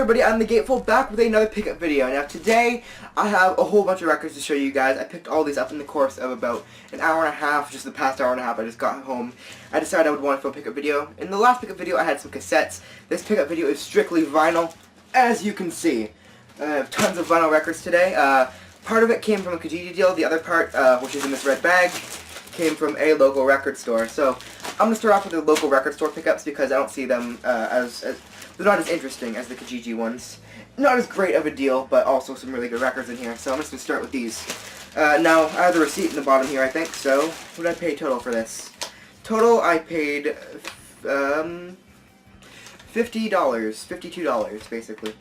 everybody, I'm the Gatefold, back with another pickup video. Now today, I have a whole bunch of records to show you guys. I picked all these up in the course of about an hour and a half, just the past hour and a half. I just got home. I decided I would want to film a pickup video. In the last pickup video, I had some cassettes. This pickup video is strictly vinyl, as you can see. I have tons of vinyl records today. Part of it came from a Kijiji deal, the other part, which is in this red bag, came from a local record store. So, I'm going to start off with the local record store pickups because I don't see them they're not as interesting as the Kijiji ones. Not as great of a deal, but also some really good records in here. So I'm just going to start with these. Now, I have the receipt in the bottom here, I think. So, what did I pay total for this? Total, I paid $50, $52, basically.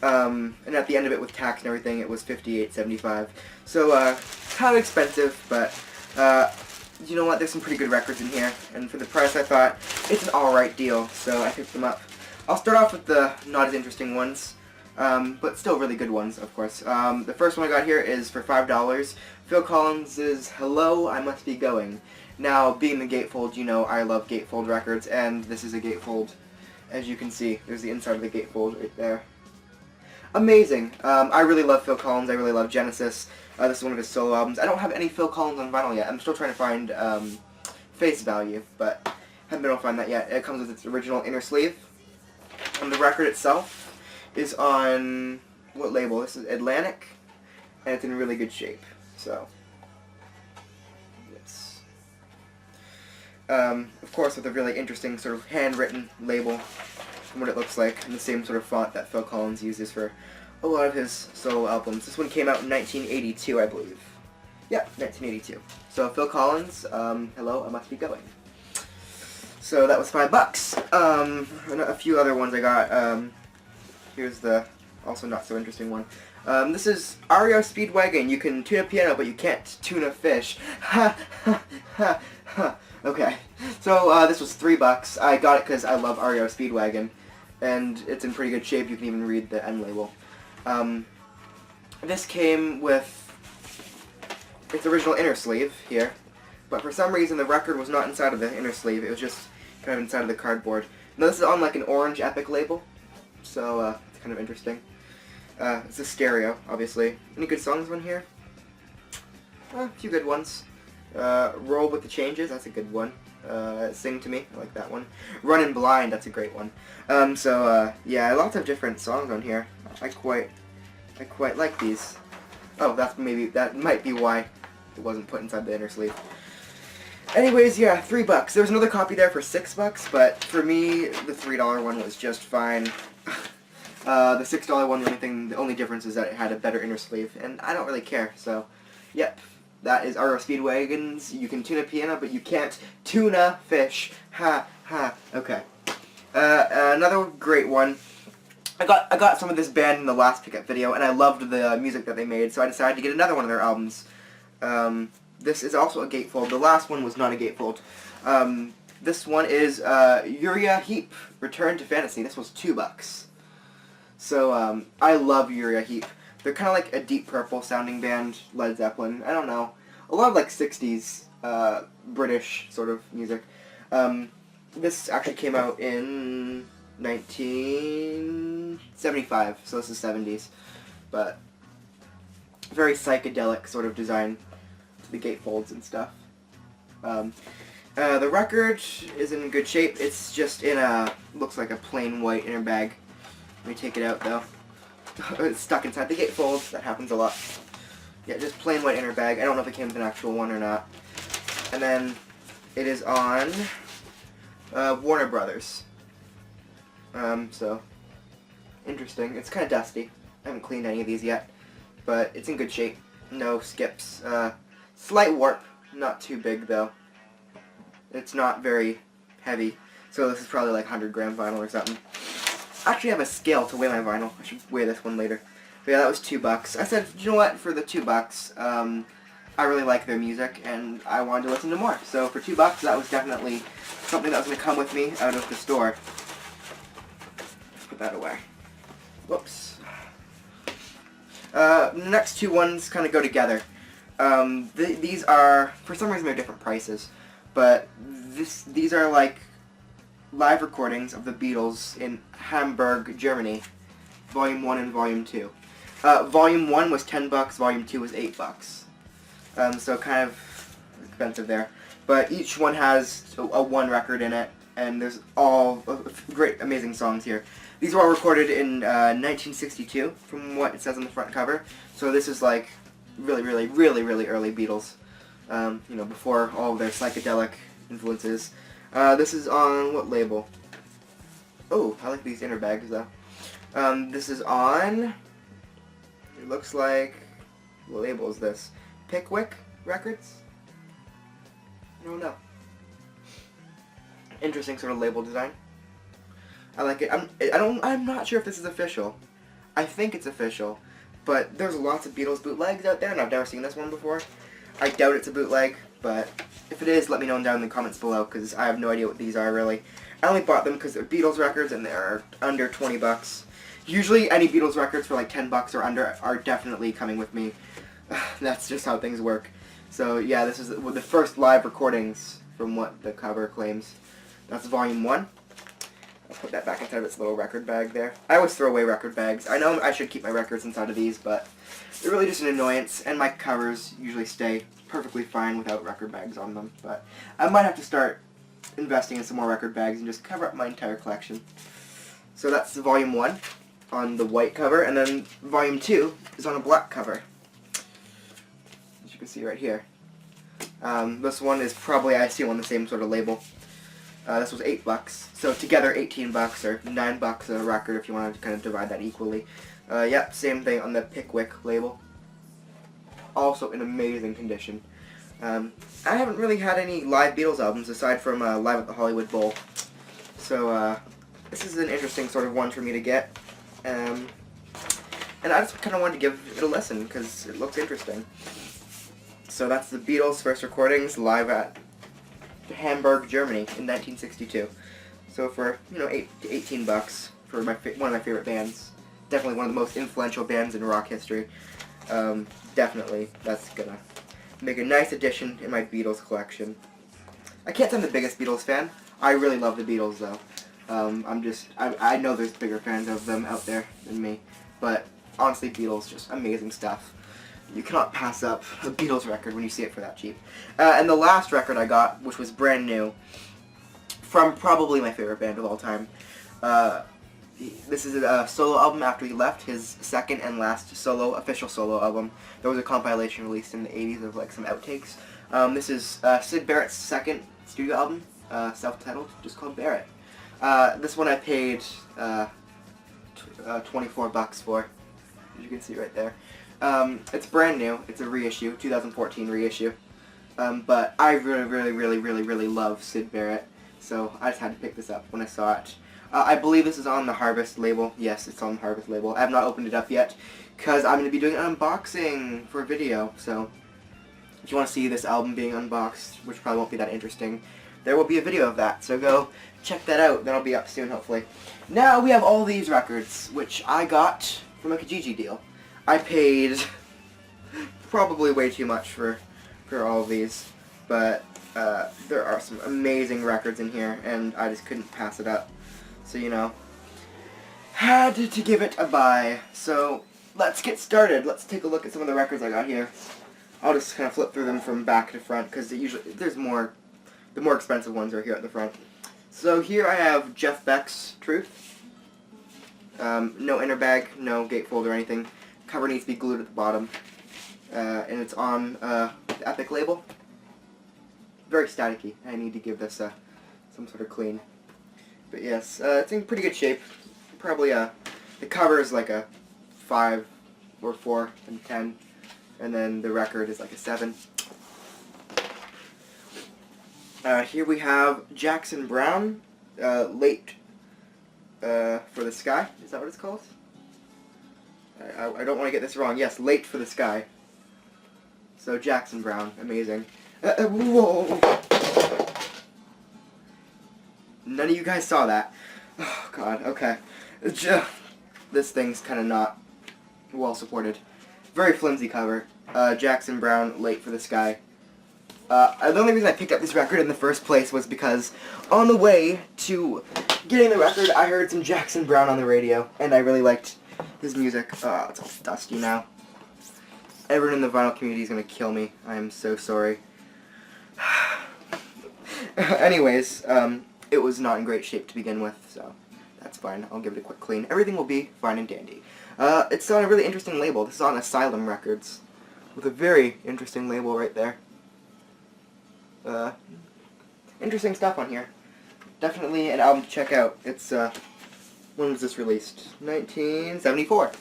And at the end of it, with tax and everything, it was $58.75. So, kind of expensive, but you know what? There's some pretty good records in here. And for the price, I thought it's an alright deal, so I picked them up. I'll start off with the not as interesting ones, but still really good ones, of course. The first one I got here is for $5. Phil Collins's Hello, I Must Be Going. Now, being the Gatefold, you know I love Gatefold records, and this is a Gatefold. As you can see, there's the inside of the Gatefold right there. Amazing. I really love Phil Collins. I really love Genesis. This is one of his solo albums. I don't have any Phil Collins on vinyl yet. I'm still trying to find face value, but haven't been able to find that yet. It comes with its original inner sleeve. And the record itself is on, what label? This is Atlantic, and it's in really good shape. So, yes. Of course, with a really interesting sort of handwritten label from what it looks like, in the same sort of font that Phil Collins uses for a lot of his solo albums. This one came out in 1982, I believe. Yeah, 1982. So, Phil Collins, Hello, I Must Be Going. So that was $5. And a few other ones I got. Here's the also not so interesting one. This is REO Speedwagon. You can tune a piano, but you can't tune a fish. Ha ha ha ha. Okay. So this was $3. I got it because I love REO Speedwagon, and it's in pretty good shape. You can even read the end label. This came with its original inner sleeve here, but for some reason the record was not inside of the inner sleeve. It was just kind of inside of the cardboard. Now this is on like an orange Epic label, so it's kind of interesting. It's a stereo, obviously. Any good songs on here? A few good ones. Roll with the Changes, that's a good one. Sing to Me, I like that one. Runnin' Blind, that's a great one. Yeah, lots of different songs on here. I quite like these. Oh, that might be why it wasn't put inside the inner sleeve. Anyways, yeah, $3. There was another copy there for $6, but for me, the $3 one was just fine. The $6 one, the only difference is that it had a better inner sleeve, and I don't really care, so, yep. That is REO Speedwagons. You can tune a piano, but you can't tune a fish. Ha, ha, okay. Another great one. I got some of this band in the last pickup video, and I loved the music that they made, so I decided to get another one of their albums. This is also a Gatefold. The last one was not a Gatefold. This one is Uriah Heep, Return to Fantasy. This was $2. So, I love Uriah Heep. They're kind of like a Deep Purple sounding band, Led Zeppelin. I don't know. A lot of like 60s British sort of music. This actually came out in 1975, so this is 70s. But very psychedelic sort of design to the Gatefolds and stuff. The record is in good shape. It's just in looks like a plain white inner bag. Let me take it out though. It's stuck inside the Gatefold. That happens a lot. Yeah, just plain white inner bag. I don't know if it came with an actual one or not. And then it is on Warner Brothers. So interesting. It's kind of dusty. I haven't cleaned any of these yet, but it's in good shape. No skips. Slight warp. Not too big though. It's not very heavy. So this is probably like 100-gram vinyl or something. I actually have a scale to weigh my vinyl. I should weigh this one later. But yeah, that was $2. I said, you know what, for the $2, I really like their music, and I wanted to listen to more. So for $2, that was definitely something that was going to come with me out of the store. Put that away. Whoops. The next two ones kind of go together. These are, for some reason, they're different prices, but these are like live recordings of the Beatles in Hamburg, Germany. Volume 1 and Volume 2. Volume 1 was $10, Volume 2 was $8. So kind of expensive there. But each one has a one record in it, and there's all great, amazing songs here. These were all recorded in 1962, from what it says on the front cover. So this is like really, really, really, really early Beatles. You know, before all of their psychedelic influences. This is on what label? Oh, I like these inner bags though. This is on, it looks like, what label is this? Pickwick Records? I don't know. Interesting sort of label design. I like it. I'm not sure if this is official. I think it's official, but there's lots of Beatles bootlegs out there, and I've never seen this one before. I doubt it's a bootleg, but if it is, let me know down in the comments below, because I have no idea what these are really. I only bought them because they're Beatles records, and they're under 20 bucks. Usually, any Beatles records for like 10 bucks or under are definitely coming with me. That's just how things work. So yeah, this is the first live recordings from what the cover claims. That's Volume 1. I'll put that back inside of its little record bag there. I always throw away record bags. I know I should keep my records inside of these, but they're really just an annoyance, and my covers usually stay perfectly fine without record bags on them. But I might have to start investing in some more record bags and just cover up my entire collection. So that's Volume 1 on the white cover, and then Volume 2 is on a black cover. As you can see right here. This one is probably, I assume, on the same sort of label. This was $8, so together $18 or $9 a record if you want to kind of divide that equally. Yep, same thing on the Pickwick label. Also in amazing condition. I haven't really had any live Beatles albums aside from Live at the Hollywood Bowl. So this is an interesting sort of one for me to get. And I just kind of wanted to give it a listen because it looks interesting. So that's the Beatles' first recordings live at Hamburg, Germany in 1962. So for, you know, $8 to $18 for one of my favorite bands. Definitely one of the most influential bands in rock history. Definitely, that's gonna make a nice addition in my Beatles collection. I can't say I'm the biggest Beatles fan. I really love the Beatles though. I know there's bigger fans of them out there than me. But honestly, Beatles, just amazing stuff. You cannot pass up a Beatles record when you see it for that cheap. And the last record I got, which was brand new, from probably my favorite band of all time. This is a solo album after he left, his second and last official solo album. There was a compilation released in the 80s of like some outtakes. This is Syd Barrett's second studio album, self-titled, just called Barrett. This one I paid $24 for, as you can see right there. It's brand new. It's a reissue, 2014 reissue. But I really love Syd Barrett, so I just had to pick this up when I saw it. I believe this is on the Harvest label. Yes, it's on the Harvest label. I have not opened it up yet, because I'm going to be doing an unboxing for a video, so if you want to see this album being unboxed, which probably won't be that interesting, there will be a video of that, so go check that out. That'll be up soon, hopefully. Now we have all these records, which I got from a Kijiji deal. I paid probably way too much for all of these, but there are some amazing records in here, and I just couldn't pass it up. So, you know, had to give it a buy. So, let's get started. Let's take a look at some of the records I got here. I'll just kind of flip through them from back to front, because the more expensive ones are here at the front. So here I have Jeff Beck's Truth. No inner bag, no gatefold or anything. Cover needs to be glued at the bottom. And it's on the Epic label. Very staticky. I need to give this some sort of clean. But yes, it's in pretty good shape. Probably the cover is like a 5 or 4 and 10, and then the record is like a 7. Here we have Jackson Browne, Late for the Sky. Is that what it's called? I don't want to get this wrong. Yes, Late for the Sky. So Jackson Browne, amazing. Whoa! None of you guys saw that. Oh god, okay. This thing's kind of not well supported. Very flimsy cover. Jackson Browne, Late for the Sky. The only reason I picked up this record in the first place was because on the way to getting the record, I heard some Jackson Browne on the radio, and I really liked His music, it's all dusty now. Everyone in the vinyl community is going to kill me. I am so sorry. Anyways, it was not in great shape to begin with, so that's fine. I'll give it a quick clean. Everything will be fine and dandy. It's on a really interesting label. This is on Asylum Records, with a very interesting label right there. Interesting stuff on here. Definitely an album to check out. It's, when was this released? 1974.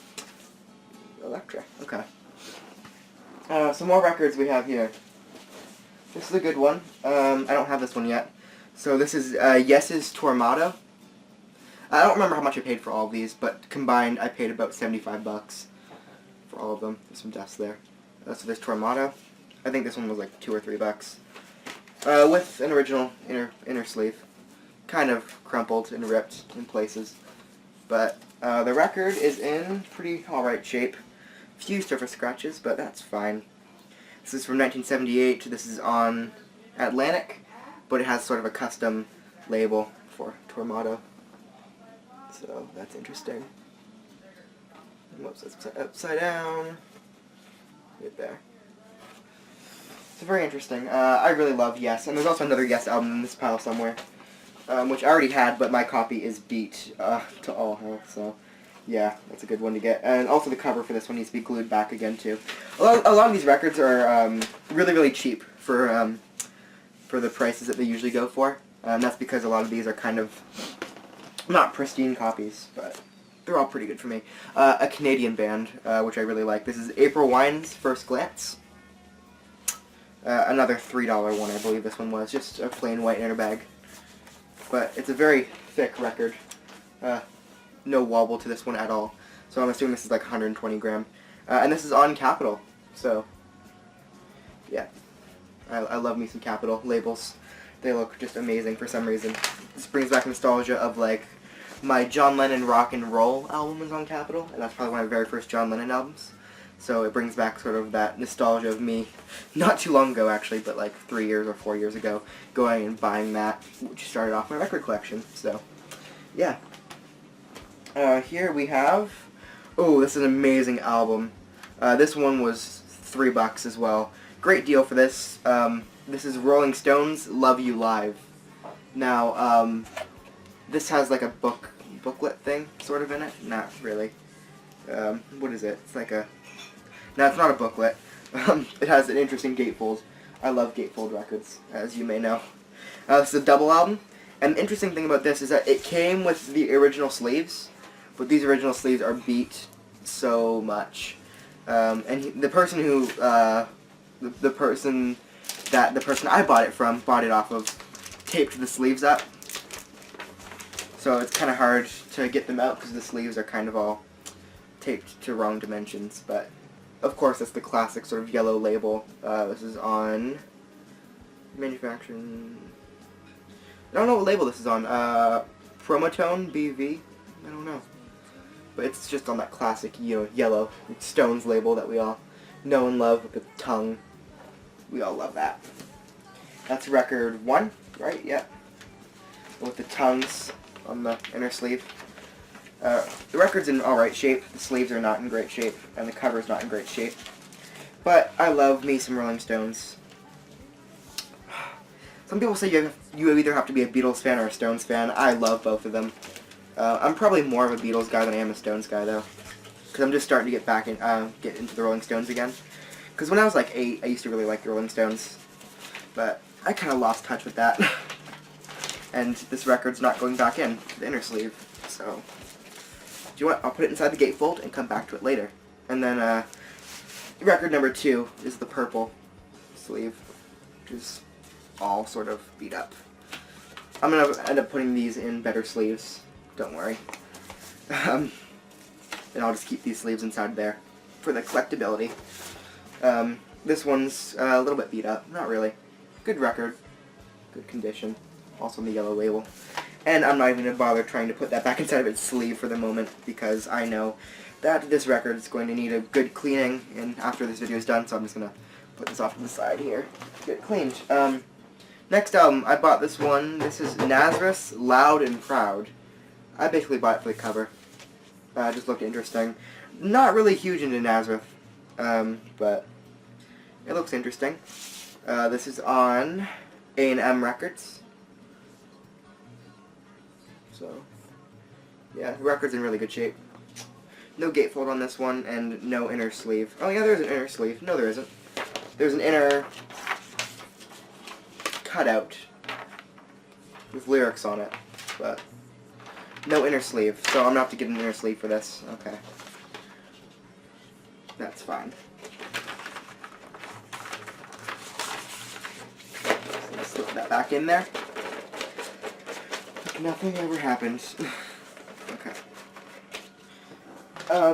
Elektra, okay. Some more records we have here. This is a good one. I don't have this one yet. So this is Yes's Tormato. I don't remember how much I paid for all of these, but combined I paid about 75 bucks for all of them. There's some dust there. So there's Tormato. I think this one was like $2 or $3. With an original inner sleeve. Kind of crumpled and ripped in places. But the record is in pretty alright shape. Few surface scratches, but that's fine. This is from 1978. This is on Atlantic, but it has sort of a custom label for Tormato. So that's interesting. Whoops, that's upside down. Right there. It's very interesting. I really love Yes, and there's also another Yes album in this pile somewhere, which I already had, but my copy is beat to all hell, so yeah, that's a good one to get. And also the cover for this one needs to be glued back again, too. A lot of these records are really, really cheap for the prices that they usually go for, and that's because a lot of these are kind of not pristine copies, but they're all pretty good for me. A Canadian band, which I really like. This is April Wine's First Glance. Another $3 one, I believe this one was. Just a plain white inner bag. But it's a very thick record. No wobble to this one at all. So I'm assuming this is like 120 gram. And this is on Capitol. So, yeah. I love me some Capitol labels. They look just amazing for some reason. This brings back nostalgia of like my John Lennon Rock and Roll album is on Capitol, and that's probably one of my very first John Lennon albums. So it brings back sort of that nostalgia of me, not too long ago actually, but like 3 years or 4 years ago, going and buying that, which started off my record collection. So, yeah. Here we have, oh, this is an amazing album. This one was $3 as well. Great deal for this. This is Rolling Stones' Love You Live. Now, this has like a booklet thing sort of in it. Not really. What is it? It's like a... No, it's not a booklet. It has an interesting gatefold. I love gatefold records, as you may know. This is a double album, and the interesting thing about this is that it came with the original sleeves, but these original sleeves are beat so much. And the person who, the person I bought it from bought it off of, taped the sleeves up. So it's kind of hard to get them out because the sleeves are kind of all taped to wrong dimensions, but of course it's the classic sort of yellow label. This is on manufacturing. I don't know what label this is on. Promotone BV. I don't know, but it's just on that classic, yellow Stones label that we all know and love with the tongue. We all love that. That's record 1, right? Yep. With the tongues on the inner sleeve. The record's in alright shape, the sleeves are not in great shape, and the cover's not in great shape. But I love me some Rolling Stones. Some people say you either have to be a Beatles fan or a Stones fan. I love both of them. I'm probably more of a Beatles guy than I am a Stones guy, though. Because I'm just starting to get back in, get into the Rolling Stones again. Because when I was like 8, I used to really like the Rolling Stones. But I kind of lost touch with that. And this record's not going back in the inner sleeve, so... Do you know what? I'll put it inside the gatefold and come back to it later. And then, record number 2 is the purple sleeve, which is all sort of beat up. I'm going to end up putting these in better sleeves, don't worry. And I'll just keep these sleeves inside there for the collectability. This one's a little bit beat up, not really. Good record, good condition, also on the yellow label. And I'm not even going to bother trying to put that back inside of its sleeve for the moment, because I know that this record is going to need a good cleaning and after this video is done, so I'm just going to put this off to the side here, get it cleaned. Next album, I bought this one. This is Nazareth, Loud and Proud. I basically bought it for the cover. Just looked interesting. Not really huge into Nazareth, but it looks interesting. This is on A&M Records. So, yeah, the record's in really good shape. No gatefold on this one, and no inner sleeve. Oh yeah, there's an inner sleeve. No, there isn't. There's an inner cutout with lyrics on it, but no inner sleeve, so I'm gonna have to get an inner sleeve for this. Okay. That's fine. So slip that back in there. Like nothing ever happens. Okay.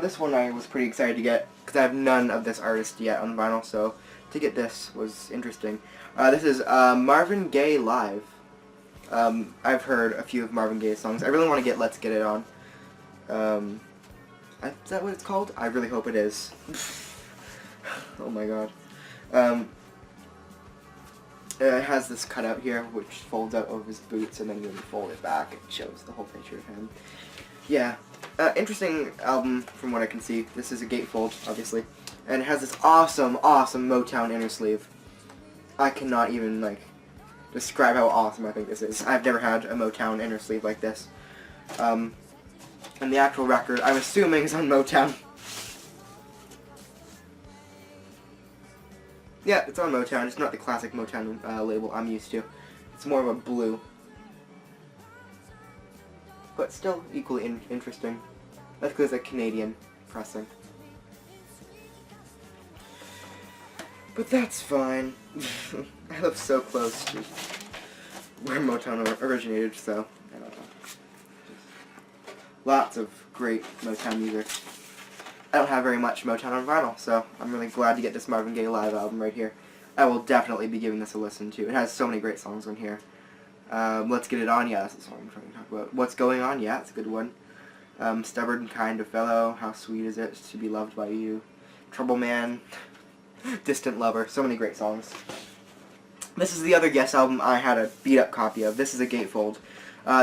This one I was pretty excited to get, because I have none of this artist yet on vinyl, so to get this was interesting. This is Marvin Gaye Live. I've heard a few of Marvin Gaye's songs. I really want to get Let's Get It On. Is that what it's called? I really hope it is. Oh my god. It has this cutout here, which folds out over his boots, and then when you fold it back, it shows the whole picture of him. Yeah. Interesting album from what I can see. This is a gatefold, obviously. And it has this awesome, awesome Motown inner sleeve. I cannot even, like, describe how awesome I think this is. I've never had a Motown inner sleeve like this. And the actual record, I'm assuming, is on Motown. Yeah, it's on Motown. It's not the classic Motown label I'm used to. It's more of a blue. But still equally interesting. That's because it's a Canadian pressing. But that's fine. I live so close to where Motown originated, so I don't know. Lots of great Motown music. I don't have very much Motown on vinyl, so I'm really glad to get this Marvin Gaye Live album right here. I will definitely be giving this a listen to. It has so many great songs on here. Let's Get It On, yeah, that's the song I'm trying to talk about. What's Going On, yeah, it's a good one. Stubborn Kind of Fellow, How Sweet Is It to Be Loved by You. Trouble Man, Distant Lover, so many great songs. This is the other Yes album I had a beat-up copy of. This is a gatefold.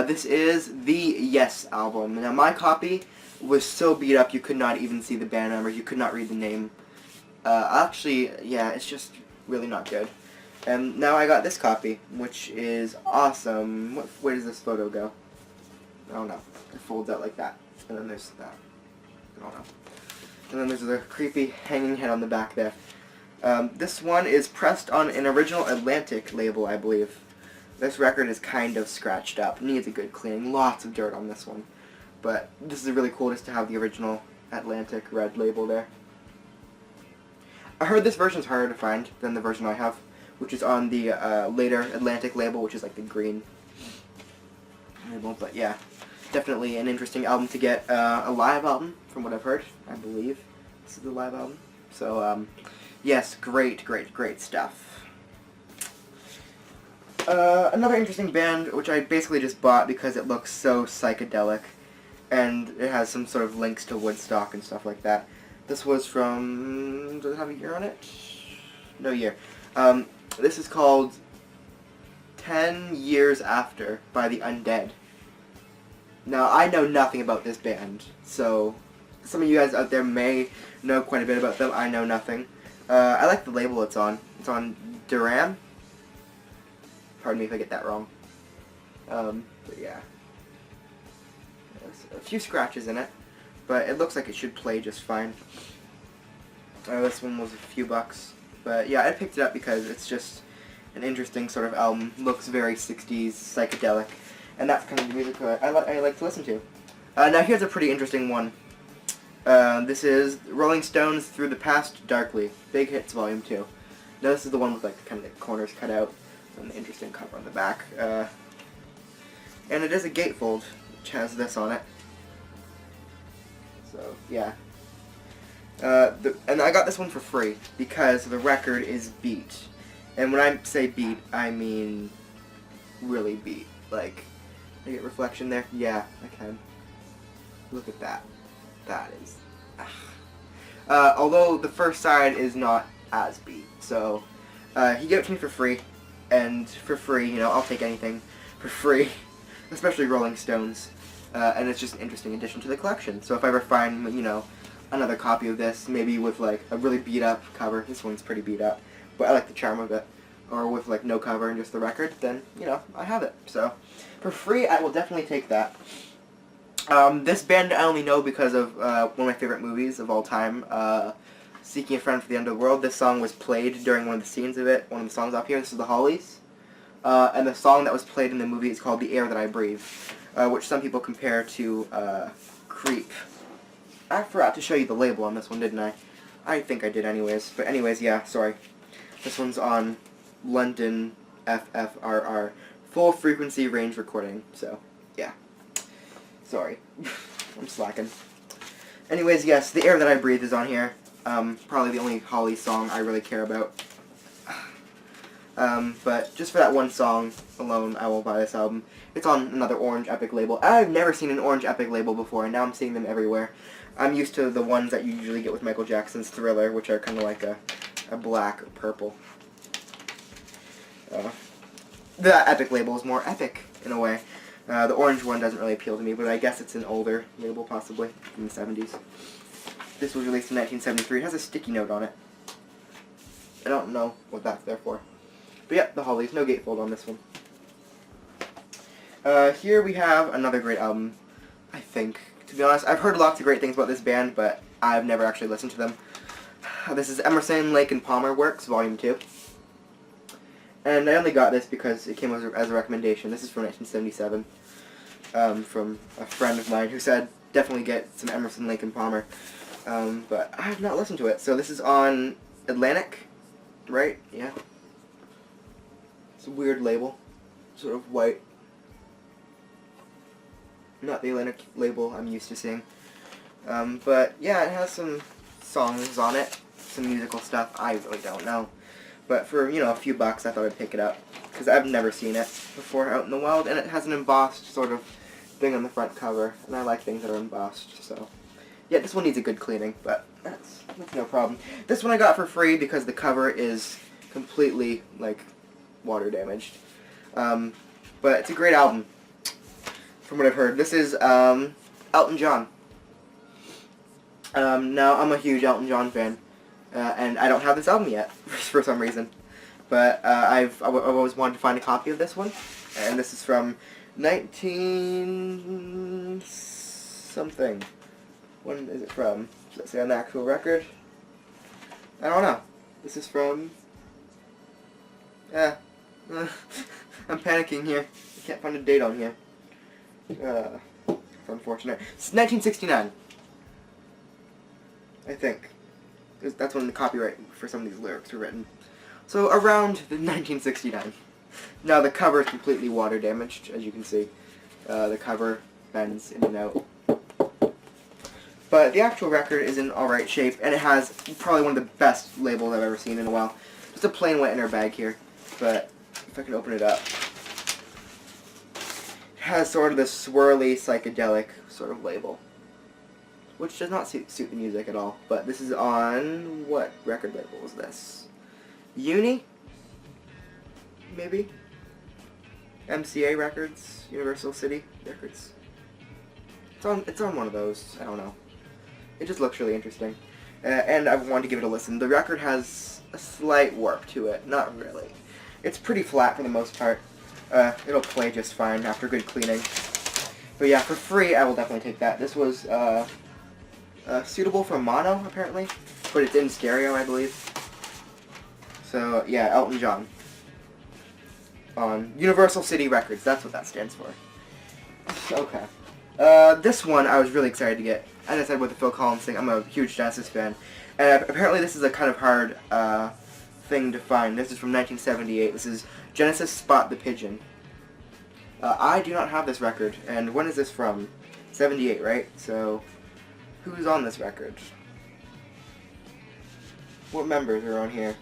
This is the Yes album. Now, my copy was so beat up you could not even see the band numbers, you could not read the name. Actually, yeah, it's just really not good. And now I got this copy, which is awesome. Where does this photo go? I don't know. It folds out like that. And then there's that. I don't know. And then there's the creepy hanging head on the back there. This one is pressed on an original Atlantic label, I believe. This record is kind of scratched up. Needs a good cleaning. Lots of dirt on this one. But this is really cool just to have the original Atlantic red label there. I heard this version's harder to find than the version I have, which is on the later Atlantic label, which is like the green label. But yeah, definitely an interesting album to get. A live album, from what I've heard, I believe. This is the live album. So, yes, great, great, great stuff. Another interesting band, which I basically just bought because it looks so psychedelic, and it has some sort of links to Woodstock and stuff like that. This was from... does it have a year on it? No year. This is called 10 Years After by the Undead. Now, I know nothing about this band, so some of you guys out there may know quite a bit about them. I know nothing. I like the label it's on. It's on Duran. Pardon me if I get that wrong. But yeah. There's a few scratches in it, but it looks like it should play just fine. This one was a few bucks. But yeah, I picked it up because it's just an interesting sort of album. Looks very 60s, psychedelic, and that's kind of the music I like to listen to. Now here's a pretty interesting one. This is Rolling Stones Through the Past Darkly, Big Hits Volume 2. Now this is the one with like kind of the corners cut out and the interesting cover on the back. And it is a gatefold, which has this on it. So yeah. And I got this one for free because the record is beat. And when I say beat, I mean really beat. Like, I get reflection there? Yeah, I can. Look at that. That is... although the first side is not as beat. So, he gave it to me for free. And for free, you know, I'll take anything for free. Especially Rolling Stones. and it's just an interesting addition to the collection. So if I ever find, you know, another copy of this, maybe with like a really beat up cover, this one's pretty beat up, but I like the charm of it, or with like no cover and just the record, then, you know, I have it. So for free, I will definitely take that. This band I only know because of one of my favorite movies of all time, Seeking a Friend for the End of the World. This song was played during one of the scenes of it, one of the songs up here. This is the Hollies. And the song that was played in the movie is called The Air That I Breathe, which some people compare to Creep. I forgot to show you the label on this one, didn't I? I think I did anyways. But anyways, yeah, sorry. This one's on London FFRR, Full Frequency Range Recording, so, yeah. Sorry. I'm slacking. Anyways, yes, The Air That I Breathe is on here. Probably the only Holly song I really care about. But just for that one song alone, I will buy this album. It's on another Orange Epic label. I've never seen an Orange Epic label before, and now I'm seeing them everywhere. I'm used to the ones that you usually get with Michael Jackson's Thriller, which are kind of like a black or purple. The Epic label is more epic, in a way. The orange one doesn't really appeal to me, but I guess it's an older label, possibly, from the 70s. This was released in 1973. It has a sticky note on it. I don't know what that's there for. But yeah, the Hollies. No gatefold on this one. Here we have another great album, I think. To be honest, I've heard lots of great things about this band, but I've never actually listened to them. This is Emerson, Lake and Palmer Works, Volume 2. And I only got this because it came as a recommendation. This is from 1977, from a friend of mine who said, definitely get some Emerson, Lake and Palmer. But I have not listened to it. So this is on Atlantic, right? Yeah. It's a weird label. Sort of white. Not the Atlantic label I'm used to seeing. But yeah, it has some songs on it. Some musical stuff. I really don't know. But for, you know, a few bucks, I thought I'd pick it up. Because I've never seen it before out in the wild. And it has an embossed sort of thing on the front cover. And I like things that are embossed, so. Yeah, this one needs a good cleaning, but that's no problem. This one I got for free because the cover is completely, like, water damaged. But it's a great album, from what I've heard. This is Elton John. Now, I'm a huge Elton John fan. And I don't have this album yet, for some reason. But I've always wanted to find a copy of this one. And this is from 19... something. When is it from? Does it say on the actual record? I don't know. This is from... I'm panicking here. I can't find a date on here. It's unfortunate. It's 1969. I think. That's when the copyright for some of these lyrics were written. So around 1969. Now the cover is completely water damaged, as you can see. The cover bends in and out. But the actual record is in alright shape, and it has probably one of the best labels I've ever seen in a while. Just a plain white inner bag here, but if I can open it up. It has sort of this swirly, psychedelic sort of label, which does not suit the music at all. But this is on, what record label is this? Uni? Maybe? MCA Records? Universal City Records? It's on one of those, I don't know. It just looks really interesting. And I wanted to give it a listen. The record has a slight warp to it. Not really. It's pretty flat for the most part. It'll play just fine after good cleaning. But yeah, for free, I will definitely take that. This was suitable for mono, apparently. But it's in stereo, I believe. So, yeah, Elton John. On Universal City Records. That's what that stands for. Okay. This one I was really excited to get. As I said with the Phil Collins thing, I'm a huge Genesis fan. And apparently this is a kind of hard thing to find. This is from 1978. This is Genesis Spot the Pigeon. I do not have this record. And when is this from? 78, right? So, who's on this record? What members are on here?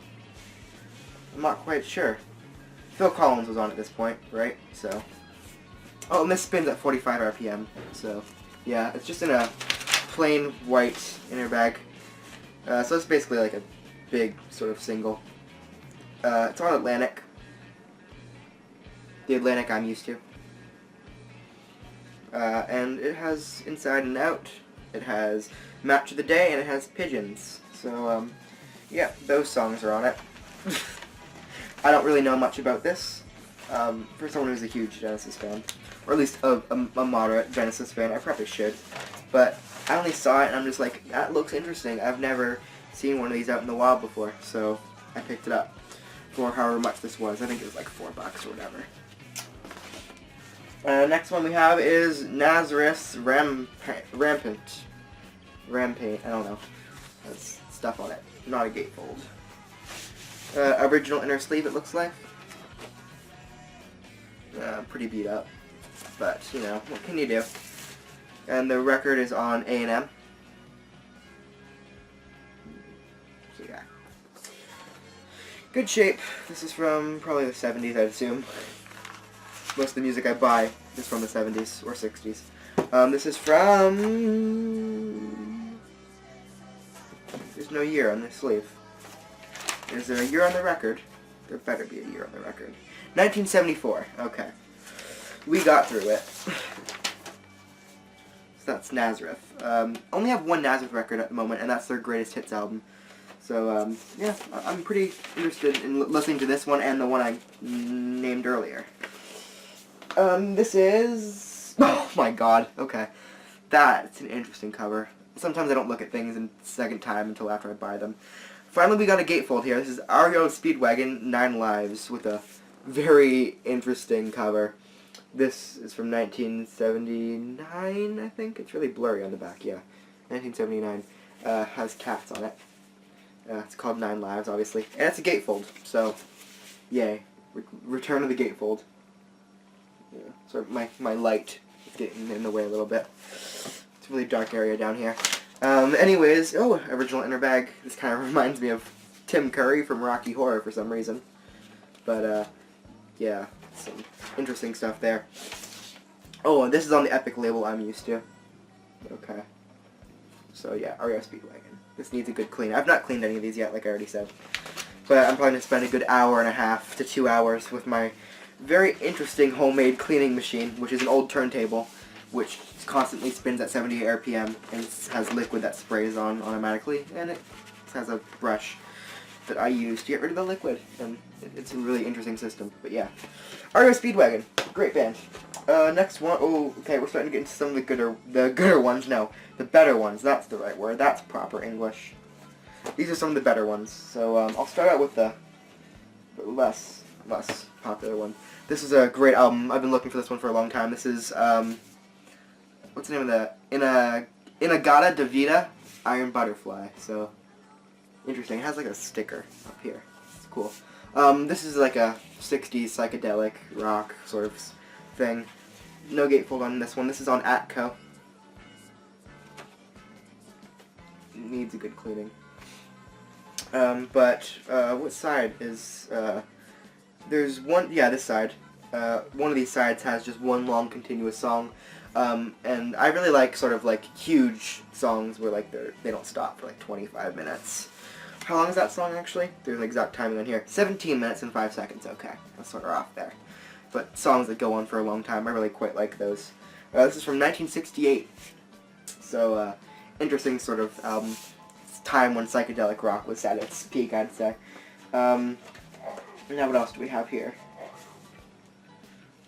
I'm not quite sure. Phil Collins was on at this point, right? So, oh, and this spins at 45 RPM. So, yeah, it's just in a plain white inner bag. So it's basically like a big sort of single. It's on Atlantic. The Atlantic I'm used to. and it has Inside and Out, it has Match of the Day, and it has Pigeons. So, yeah, those songs are on it. I don't really know much about this. For someone who's a huge Genesis fan, or at least a moderate Genesis fan, I probably should. But I only saw it and I'm just like, that looks interesting. I've never seen one of these out in the wild before, so I picked it up for however much this was. I think it was like $4 or whatever. Next one we have is Nazareth's Rampant. I don't know. Has stuff on it. Not a gatefold. Original inner sleeve, it looks like. Pretty beat up. But, you know, what can you do? And the record is on A&M. So, yeah. Good shape. This is from probably the 70s, I'd assume. Most of the music I buy is from the 70s or 60s. This is from... There's no year on this sleeve. Is there a year on the record? There better be a year on the record. 1974. Okay. We got through it. So that's Nazareth. Only have one Nazareth record at the moment, and that's their greatest hits album. So, yeah, I'm pretty interested in listening to this one and the one I named earlier. This is... Oh my god, okay. That's an interesting cover. Sometimes I don't look at things in second time until after I buy them. Finally, we got a gatefold here. This is REO Speedwagon 9 Lives with a very interesting cover. This is from 1979, I think. It's really blurry on the back, yeah. 1979. Has cats on it. It's called 9 Lives, obviously. And it's a gatefold, so yay. Return of the gatefold. Yeah, sorry, my light is getting in the way a little bit. It's a really dark area down here. Anyways, original inner bag. This kind of reminds me of Tim Curry from Rocky Horror for some reason. But, yeah, some interesting stuff there. Oh, and this is on the Epic label I'm used to. Okay. So, yeah, REO Speedwagon. This needs a good clean. I've not cleaned any of these yet, like I already said. But I'm probably going to spend a good hour and a half to 2 hours with my very interesting homemade cleaning machine, which is an old turntable, which constantly spins at 70 RPM and has liquid that sprays on automatically, and it has a brush that I use to get rid of the liquid, and it's a really interesting system. But yeah, REO Speedwagon, great band. Next one, okay, we're starting to get into some of the gooder ones. No, the better ones. That's the right word. That's proper English. These are some of the better ones. So I'll start out with the less popular one. This is a great album. I've been looking for this one for a long time. This is what's the name of that? Inagata Davida Iron Butterfly. So interesting. It has like a sticker up here. It's cool. This is like a 60s psychedelic rock sort of thing. No gatefold on this one. This is on Atco. Needs a good cleaning. But what side is there's one, yeah, this side. One of these sides has just one long continuous song. And I really like sort of like huge songs where like they don't stop for like 25 minutes. How long is that song actually? There's an exact timing on here. 17 minutes and 5 seconds. Okay, that's sort of off there. But songs that go on for a long time, I really quite like those. This is from 1968. So, interesting sort of album. It's time when psychedelic rock was at its peak, I'd say. Now what else do we have here?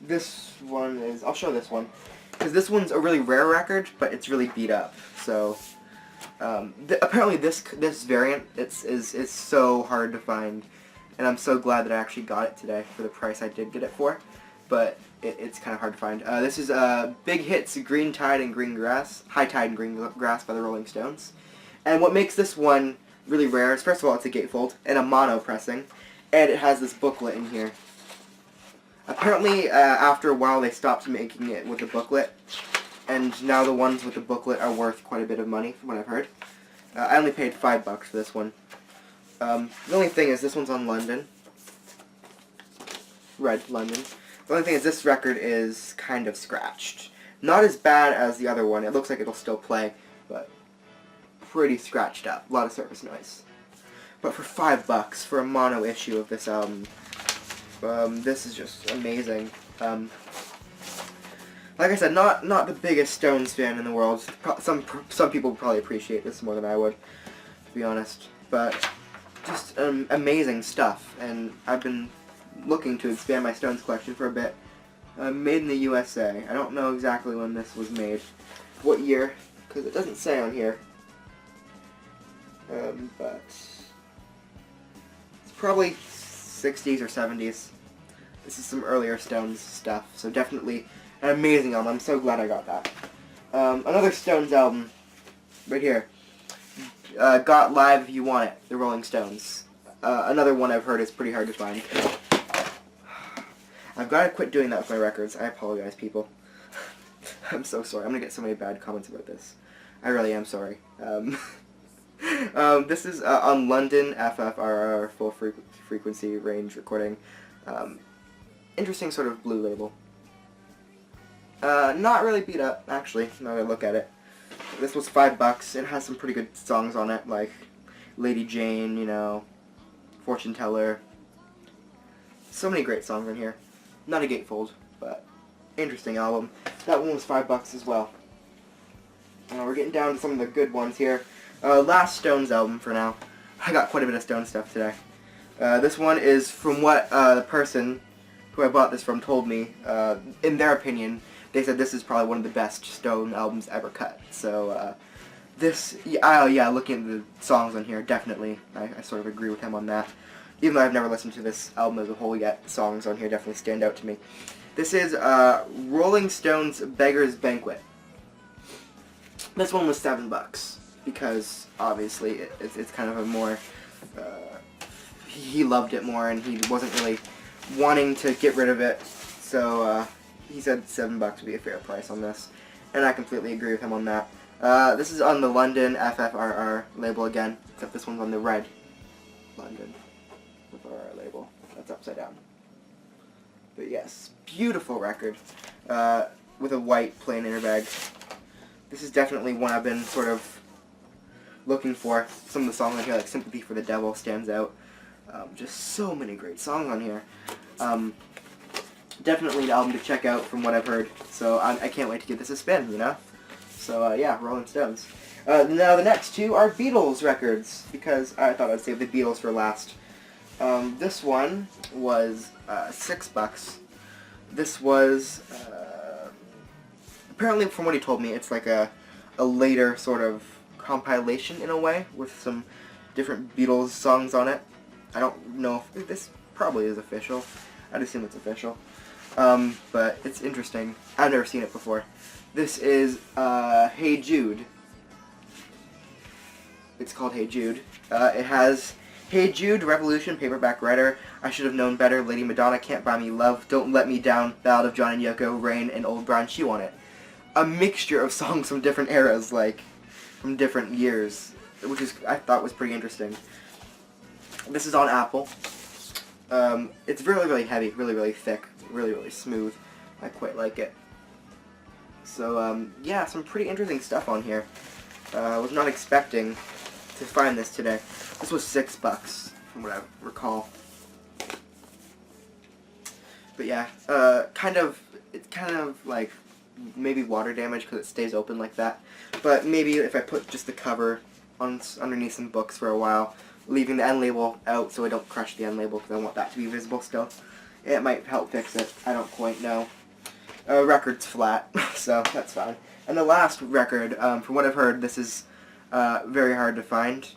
This one is... I'll show this one. Because this one's a really rare record, but it's really beat up. So, apparently this variant is so hard to find. And I'm so glad that I actually got it today for the price I did get it for. But it's kind of hard to find. This is Big Hits, Green Tide and Green Grass. High Tide and Green Grass by the Rolling Stones. And what makes this one really rare is, first of all, it's a gatefold and a mono pressing. And it has this booklet in here. Apparently, after a while, they stopped making it with a booklet. And now the ones with the booklet are worth quite a bit of money, from what I've heard. I only paid $5 for this one. The only thing is, this one's on London. Red London. The only thing is, this record is kind of scratched. Not as bad as the other one. It looks like it'll still play, but pretty scratched up. A lot of surface noise. But for $5 for a mono issue of this album, this is just amazing. Like I said, not the biggest Stones fan in the world. Some people would probably appreciate this more than I would, to be honest. But just amazing stuff, and I've been looking to expand my Stones collection for a bit. Made in the USA. I don't know exactly when this was made, what year, because it doesn't say on here. But it's probably 60s or 70s. This is some earlier Stones stuff, so definitely an amazing album. I'm so glad I got that. Another Stones album, right here. Got Live If You Want It, The Rolling Stones. Another one I've heard is pretty hard to find. I've got to quit doing that with my records. I apologize, people. I'm so sorry. I'm going to get so many bad comments about this. I really am sorry. This is on London FFRR, full frequency range recording. Interesting sort of blue label. Not really beat up, actually, now that I look at it. This was $5. It has some pretty good songs on it, like Lady Jane, you know, Fortune Teller. So many great songs in here. Not a Gatefold, but interesting album. That one was $5 as well. We're getting down to some of the good ones here. Last Stones album for now. I got quite a bit of Stones stuff today. This one is from what the person who I bought this from told me. In their opinion, they said this is probably one of the best Stone albums ever cut. So yeah, looking at the songs on here, definitely, I sort of agree with him on that. Even though I've never listened to this album as a whole yet, the songs on here definitely stand out to me. This is Rolling Stones' Beggar's Banquet. This one was $7 because obviously it's kind of a more, he loved it more and he wasn't really wanting to get rid of it, so he said $7 would be a fair price on this, and I completely agree with him on that. This is on the London FFRR label again, except this one's on the red London FFRR label. That's upside down. But yes, beautiful record with a white plain inner bag. This is definitely one I've been sort of looking for. Some of the songs on here, like Sympathy for the Devil, stands out. Just so many great songs on here. Definitely an album to check out from what I've heard. So I can't wait to give this a spin, you know? So yeah, Rolling Stones. Now the next two are Beatles records, because I thought I'd save the Beatles for last. This one was $6. This was, apparently from what he told me, it's like a later sort of compilation in a way, with some different Beatles songs on it. I don't know if this probably is official. I'd assume it's official. But it's interesting. I've never seen it before. This is Hey Jude. It's called Hey Jude. It has Hey Jude, Revolution, Paperback Writer, I Should Have Known Better, Lady Madonna, Can't Buy Me Love, Don't Let Me Down, Ballad of John and Yoko, Rain, and Old Brown Shoe on it. A mixture of songs from different eras, like, from different years, which is, I thought was pretty interesting. This is on Apple. It's really, really heavy, really, really thick, really, really smooth. I quite like it. So, yeah, some pretty interesting stuff on here. I was not expecting to find this today. This was $6, from what I recall. But yeah, it's kind of like maybe water damage because it stays open like that. But maybe if I put just the cover on underneath some books for a while, leaving the end label out so I don't crush the end label because I want that to be visible still, it might help fix it. I don't quite know. Record's flat, so that's fine. And the last record, from what I've heard, this is very hard to find.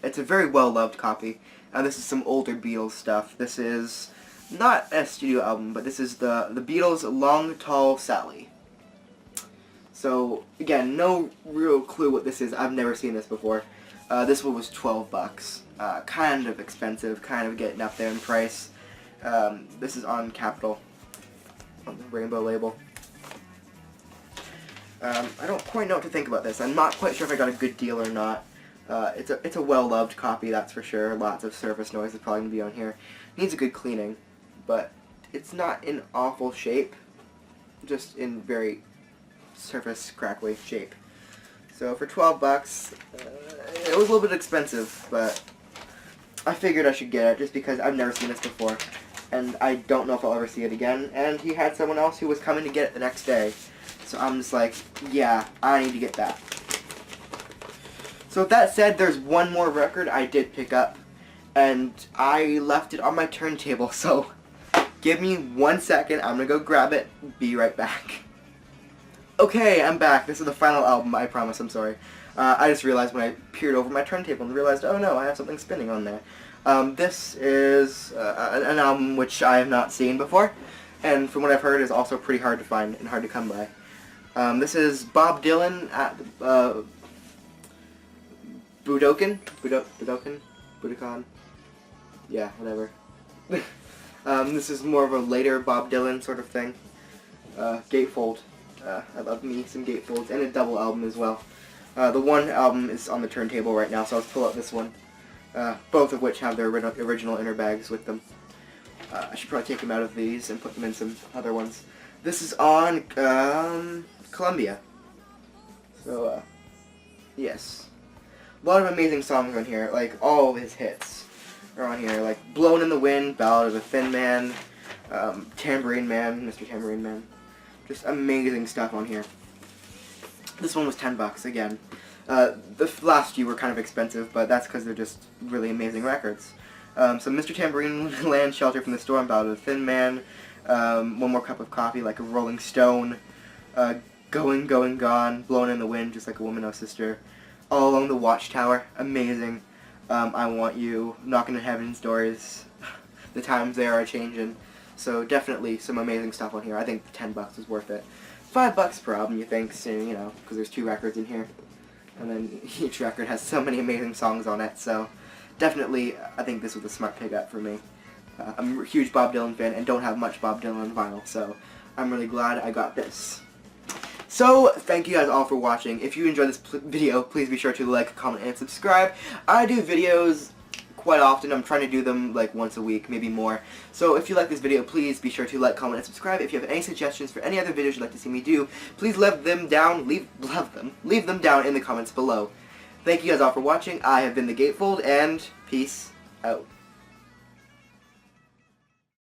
It's a very well-loved copy. This is some older Beatles stuff. This is not a studio album, but this is the Beatles' Long Tall Sally. So, again, no real clue what this is. I've never seen this before. This one was $12. Kind of expensive, kind of getting up there in price. This is on Capitol, on the Rainbow label. I don't quite know what to think about this. I'm not quite sure if I got a good deal or not. It's a well-loved copy, that's for sure. Lots of surface noise is probably going to be on here. Needs a good cleaning, but it's not in awful shape. Just in very surface crackly shape. So for $12, it was a little bit expensive, but I figured I should get it just because I've never seen this before. and I don't know if I'll ever see it again. And he had someone else who was coming to get it the next day. So I'm just like, yeah, I need to get that. So with that said, there's one more record I did pick up, and I left it on my turntable, so give me 1 second, I'm gonna go grab it, be right back. Okay, I'm back. This is the final album, I promise, I'm sorry. I just realized when I peered over my turntable and realized, oh no, I have something spinning on there. This is an album which I have not seen before, and from what I've heard is also pretty hard to find and hard to come by. This is Bob Dylan at Budokan? Budokan? Yeah, whatever. This is more of a later Bob Dylan sort of thing. Gatefold. I love me some Gatefolds, and a double album as well. The one album is on the turntable right now, so let's pull out this one. Both of which have their original inner bags with them. I should probably take them out of these and put them in some other ones. This is on Columbia. So, yes. A lot of amazing songs on here, like all of his hits are on here, like Blown in the Wind, Ballad of a Thin Man, Tambourine Man, Mr. Tambourine Man. Just amazing stuff on here. This one was $10 again. The last few were kind of expensive, but that's because they're just really amazing records. So Mr. Tambourine Land, Shelter from the Storm, Ballad of a Thin Man, One More Cup of Coffee, Like a Rolling Stone, Going, Going, Gone, Blown in the Wind, Just Like a Woman, No Sister, All Along the Watchtower, amazing. I Want You, Knockin' at Heaven's Doors, The Times They Are A-Changin'. So definitely some amazing stuff on here. I think the $10 is worth it. $5 per album, you think, so, you know, because there's 2 records in here. And then each record has so many amazing songs on it, so definitely I think this was a smart pickup for me. I'm a huge Bob Dylan fan and don't have much Bob Dylan vinyl, so I'm really glad I got this. So, thank you guys all for watching. If you enjoyed this video, please be sure to like, comment, and subscribe. I do videos quite often. I'm trying to do them like once a week, maybe more. So if you like this video, please be sure to like, comment, and subscribe. If you have any suggestions for any other videos you'd like to see me do, please leave them down in the comments below. Thank you guys all for watching. I have been the Gatefold, and peace out.